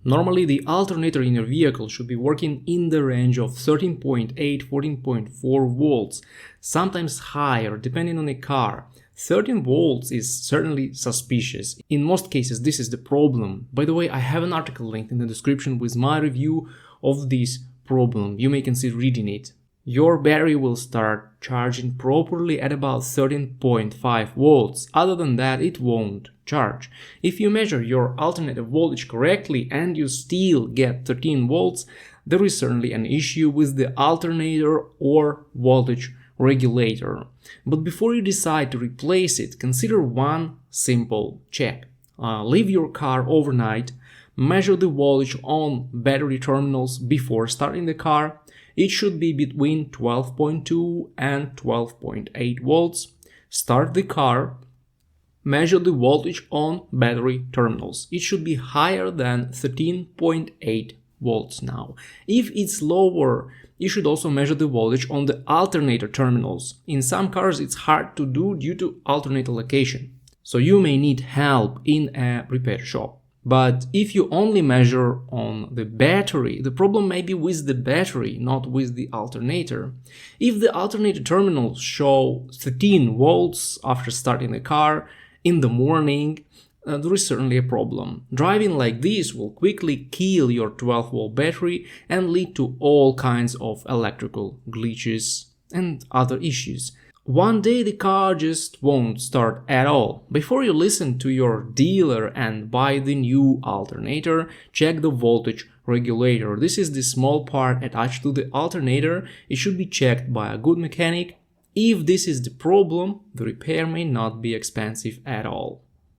Normally, the alternator in your vehicle should be working in the range of 13.8–14.4 volts, sometimes higher depending on the car. 13 volts is certainly suspicious. In most cases, this is the problem. By the way, I have an article linked in the description with my review of this problem. You may consider reading it. Your battery will start charging properly at about 13.5 volts. Other than that, it won't charge. If you measure your alternator voltage correctly and you still get 13 volts, there is certainly an issue with the alternator or voltage regulator. But before you decide to replace it, consider one simple check. Leave your car overnight, measure the voltage on battery terminals before starting the car. It should be between 12.2 and 12.8 volts. Start the car, measure the voltage on battery terminals. It should be higher than 13.8 volts now. If it's lower, you should also measure the voltage on the alternator terminals. In some cars it's hard to do due to alternator location, so you may need help in a repair shop. But if you only measure on the battery, the problem may be with the battery, not with the alternator. If the alternator terminals show 13 volts after starting the car in the morning, there is certainly a problem. Driving like this will quickly kill your 12-volt battery and lead to all kinds of electrical glitches and other issues. One day the car just won't start at all. Before you listen to your dealer and buy the new alternator, check the voltage regulator. This is the small part attached to the alternator. It should be checked by a good mechanic. If this is the problem, the repair may not be expensive at all.